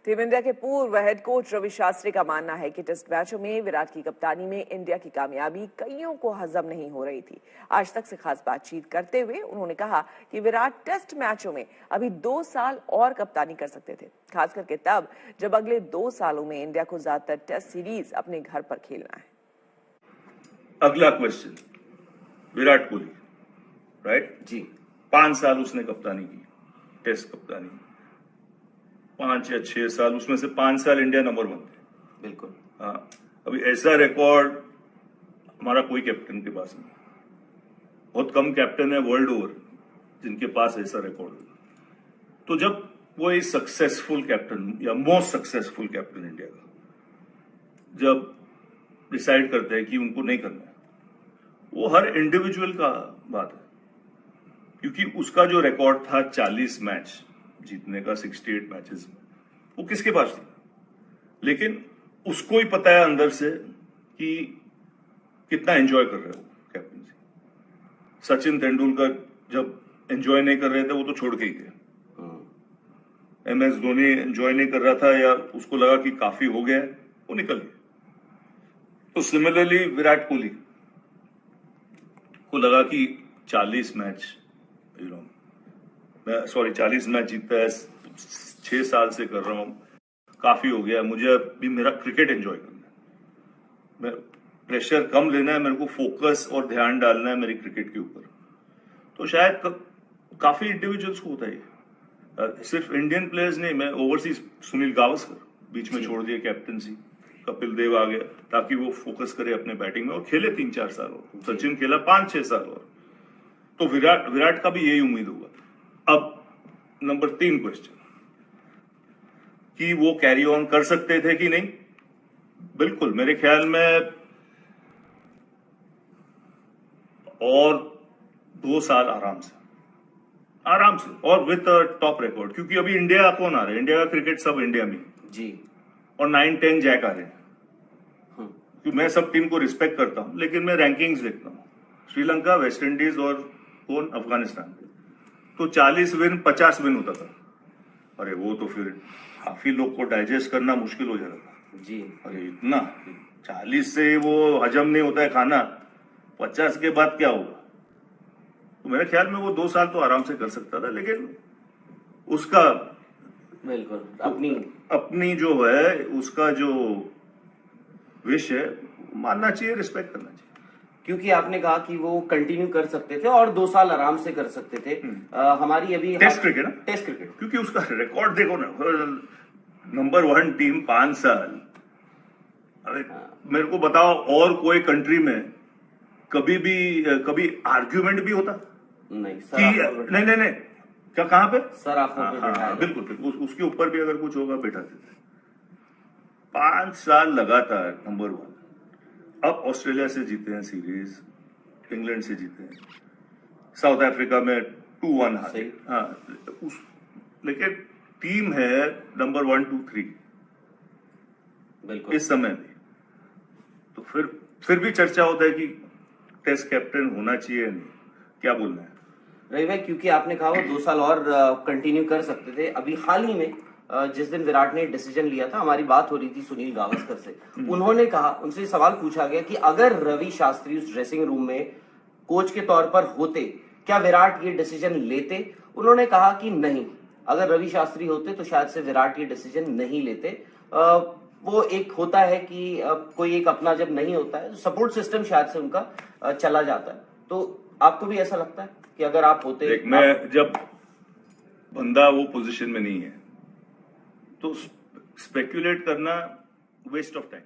Team India के पूर्व head coach Ravi Shastri का मानना है कि टेस्ट मैचों में विराट की कप्तानी में इंडिया की कामयाबी कईयों को हजम नहीं हो रही थी। आज तक से खास बातचीत करते हुए उन्होंने कहा कि विराट टेस्ट मैचों में अभी 2 साल और कप्तानी कर सकते थे, खास करके तब जब अगले 2 सालों में इंडिया को ज्यादातर टेस्ट सीरीज अपने घर पर खेलना है। अगला क्वेश्चन, विराट कोहली, राइट जी, 5 साल उसने कप्तानी की, टेस्ट कप्तानी 5 या 6 साल, उसमें से 5 साल इंडिया नंबर 1 थे। बिल्कुल। हाँ, अभी ऐसा रिकॉर्ड हमारा कोई कैप्टन के पास नहीं। बहुत कम कैप्टन है वर्ल्ड ओवर जिनके पास ऐसा रिकॉर्ड है। तो जब वो एक सक्सेसफुल कैप्टन या मोस्ट सक्सेसफुल कैप्टन इंडिया का जब डिसाइड करते हैं कि उनको नहीं करना है, वो हर इंडिविजुअल का बात है, क्योंकि उसका जो रिकॉर्ड था 40 मैच जीतने का 68 मैचेस में, वो किसके पास था? लेकिन उसको ही पता है अंदर से कि कितना एंजॉय कर रहे हो कैप्टनसी। सचिन तेंदुलकर जब एंजॉय नहीं कर रहे थे वो तो छोड़ के ही गए। MS धोनी एंजॉय नहीं कर रहा था या उसको लगा कि काफी हो गया है, वो निकल गया। तो सिमिलरली विराट कोहली को लगा कि 40 मैच 40 मैच जीता है, 6 साल से कर रहा हूं, काफी हो गया, मुझे अभी मेरा क्रिकेट एंजॉय करना है, प्रेशर कम लेना है, मेरे को फोकस और ध्यान डालना है मेरी क्रिकेट के ऊपर। तो शायद काफी इंडिविजुअल्स को होता है। सिर्फ इंडियन प्लेयर्स नहीं, मैं ओवरसीज सुनील गावस्कर बीच में छोड़ दिया कैप्टनसी, कपिल देव आ गया ताकि वो फोकस करे अपने बैटिंग में और खेले 3-4 साल और सचिन खेला 5-6 साल और। तो विराट का भी यही उम्मीद होगा। अब नंबर 3 क्वेश्चन कि वो कैरी ऑन कर सकते थे कि नहीं। बिल्कुल, मेरे ख्याल में और 2 साल आराम से और विद टॉप रिकॉर्ड, क्योंकि अभी इंडिया कौन आ रहा है, इंडिया का क्रिकेट सब इंडिया में जी, और 9-10 जैक आ रहे हैं। क्योंकि मैं सब टीम को रिस्पेक्ट करता हूं, लेकिन मैं रैंकिंग्स देखता हूं, श्रीलंका, वेस्ट इंडीज और कौन, अफगानिस्तान। तो 40 विन 50 विन होता था। अरे वो तो फिर काफी लोग को डाइजेस्ट करना मुश्किल हो जाता था जी। अरे इतना 40 से वो हजम नहीं होता है खाना, 50 के बाद क्या होगा? तो मेरे ख्याल में वो 2 साल तो आराम से कर सकता था, लेकिन उसका बिल्कुल अपनी जो है, उसका जो विश है, मानना चाहिए, रिस्पेक्ट करना चाहिए। क्योंकि आपने कहा कि वो कंटिन्यू कर सकते थे और 2 साल आराम से कर सकते थे। हमारी अभी टेस्ट क्रिकेट ना, टेस्ट क्रिकेट, क्योंकि उसका रिकॉर्ड देखो ना, नंबर 1 टीम 5 साल। अरे मेरे को बताओ, और कोई कंट्री में कभी आर्ग्यूमेंट भी होता? नहीं सर, कि नहीं क्या, कहां पे सर? आप बिल्कुल, उसके ऊपर भी अगर कुछ होगा बैठा देते। 5 साल लगातार नंबर 1। अब ऑस्ट्रेलिया से जीते हैं सीरीज, इंग्लैंड से जीते हैं, साउथ अफ्रीका में 2-1 हारे। हाँ, लेकिन टीम है नंबर 1, 2, 3 बिल्कुल इस समय भी। तो फिर भी चर्चा होता है कि टेस्ट कैप्टन होना चाहिए नहीं। क्या बोलना है रवि भाई? क्योंकि आपने कहा वो 2 साल और कंटिन्यू कर सकते थे। अभी हाल ही में जिस दिन विराट ने डिसीजन लिया था, हमारी बात हो रही थी सुनील गावस्कर से। उन्होंने कहा, उनसे सवाल पूछा गया कि अगर रवि शास्त्री उस ड्रेसिंग रूम में कोच के तौर पर होते, क्या विराट ये डिसीजन लेते? उन्होंने कहा कि नहीं, अगर रवि शास्त्री होते तो शायद से विराट ये डिसीजन नहीं लेते। वो एक होता है कि कोई एक अपना जब नहीं होता है, सपोर्ट सिस्टम शायद से उनका चला जाता है। तो आपको भी ऐसा लगता है कि अगर आप होते? जब बंदा वो पोजीशन में नहीं है तो स्पेक्युलेट करना वेस्ट ऑफ टाइम।